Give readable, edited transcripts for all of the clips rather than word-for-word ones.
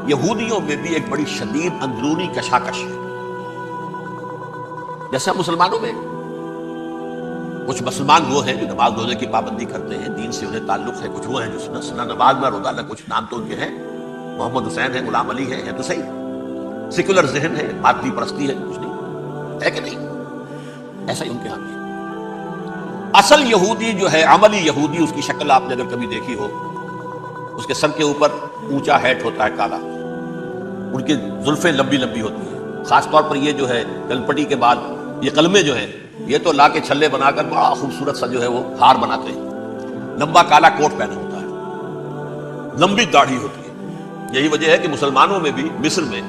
یہودیوں میں بھی ایک بڑی شدید اندرونی کشاکش ہے، جیسا مسلمانوں میں۔ کچھ مسلمان وہ ہیں جو نماز روزے کی پابندی کرتے ہیں، دین سے انہیں تعلق ہے، کچھ وہ ہیں جو سنہ نماز میں روزہ نہ، کچھ نام تو ان کے ہیں، محمد حسین ہے، غلام علی ہے تو صحیح، سیکولر ذہن ہے، مادی پرستی ہے، کچھ نہیں ہے کہ نہیں، ایسا ہی ان کے ہاں بھی ہے۔ اصل یہودی جو ہے، عملی یہودی، اس کی شکل آپ نے اگر کبھی دیکھی ہو، اس کے سر کے اوپر اونچا ہیٹ ہوتا ہے کالا، ان کی زلفیں لمبی لمبی ہوتی ہیں، خاص طور پر یہ جو ہے گلپٹی کے بعد یہ قلمے جو ہیں، یہ تو لا کے چھلے بنا کر بڑا خوبصورت سا جو ہے وہ ہار بناتے ہیں، لمبا کالا کوٹ پہنا ہوتا ہے، لمبی داڑھی ہوتی ہے۔ یہی وجہ ہے کہ مسلمانوں میں بھی، مصر میں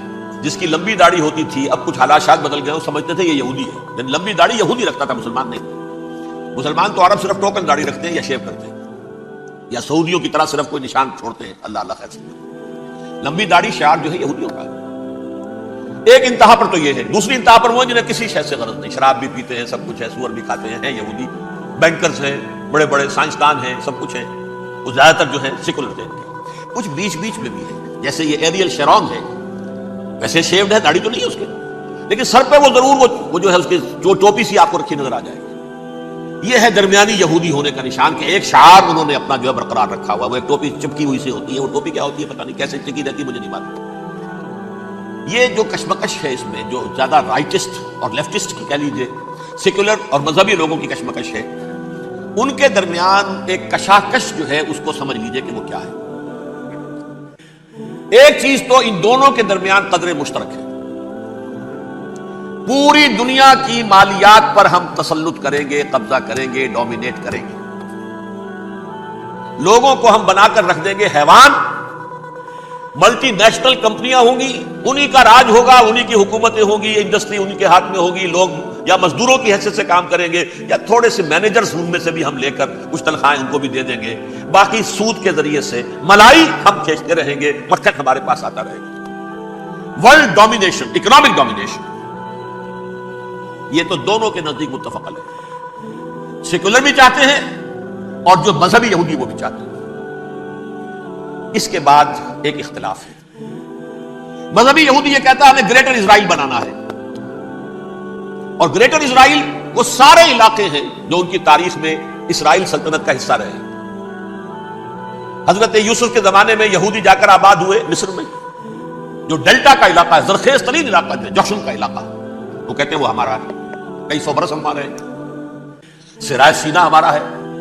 جس کی لمبی داڑھی ہوتی تھی، اب کچھ حالات شاید بدل گئے، وہ سمجھتے تھے یہ یہودی ہے، لیکن لمبی داڑھی یہودی رکھتا تھا، مسلمان نہیں۔ مسلمان تو عرب صرف ٹوکن داڑھی رکھتے ہیں یا شیو کرتے ہیں، یا سعودیوں کی طرح صرف کوئی نشان چھوڑتے ہیں، اللہ اللہ خیر سے۔ لمبی داڑھی شعار جو ہے یہودیوں کا ہے۔ ایک انتہا پر تو یہ ہے، دوسری انتہا پر وہ جنہیں کسی شے سے غرض نہیں، شراب بھی پیتے ہیں، سب کچھ ہے، سور بھی کھاتے ہیں یہودی، بینکرز ہیں، بڑے بڑے سائنسدان ہیں، سب کچھ ہیں، وہ زیادہ تر جو ہے سیکولر ہیں۔ کچھ بیچ بیچ میں بھی ہے، جیسے یہ ایریل شیرون ہے، ویسے شیوڈ ہے، داڑھی تو نہیں ہے اس کے، لیکن سر پہ وہ ضرور وہ جو ہے اس کی جو ٹوپی سی آپ کو رکھی نظر آ جائے گی۔ یہ ہے درمیانی یہودی ہونے کا نشان، کہ ایک شعار انہوں نے اپنا جو ہے برقرار رکھا ہوا، وہ ایک ٹوپی چپکی ہوئی سے ہوتی ہے، وہ ٹوپی کیا ہوتی ہے پتہ نہیں، کیسے چکی رہتی ہے مجھے نہیں معلوم۔ یہ جو کشمکش ہے اس میں، جو زیادہ رائٹسٹ اور لیفٹسٹ کی کہہ لیجیے، سیکولر اور مذہبی لوگوں کی کشمکش ہے، ان کے درمیان ایک کشاکش جو ہے اس کو سمجھ لیجیے کہ وہ کیا ہے۔ ایک چیز تو ان دونوں کے درمیان قدر مشترک ہے، پوری دنیا کی مالیات پر ہم تسلط کریں گے، قبضہ کریں گے، ڈومینیٹ کریں گے، لوگوں کو ہم بنا کر رکھ دیں گے حیوان، ملٹی نیشنل کمپنیاں ہوں گی، انہی کا راج ہوگا، انہی کی حکومتیں ہوں گی، انڈسٹری انہی کے ہاتھ میں ہوگی، لوگ یا مزدوروں کی حیثیت سے کام کریں گے، یا تھوڑے سے مینیجرز ان میں سے بھی ہم لے کر کچھ تنخواہیں ان کو بھی دے دیں گے، باقی سود کے ذریعے سے ملائی ہم کھینچتے رہیں گے، مکھن ہمارے پاس آتا رہے گا۔ ورلڈ ڈومینیشن، اکنامک ڈومینیشن، یہ تو دونوں کے نزدیک متفق ہے، سیکولر بھی چاہتے ہیں اور جو مذہبی یہودی وہ بھی چاہتے ہیں۔ اس کے بعد ایک اختلاف ہے، مذہبی یہودی یہ کہتا ہے ہمیں گریٹر اسرائیل بنانا ہے، اور گریٹر اسرائیل وہ سارے علاقے ہیں جو ان کی تاریخ میں اسرائیل سلطنت کا حصہ رہے۔ حضرت یوسف کے زمانے میں یہودی جا کر آباد ہوئے مصر میں، جو ڈیلٹا کا علاقہ ہے، زرخیز ترین علاقہ جو ہے، جوشن کا علاقہ، وہ کہتے ہیں وہ ہمارا ہے، کئی سو برس ہمارے ہیں، سرائے سینا ہمارا ہے،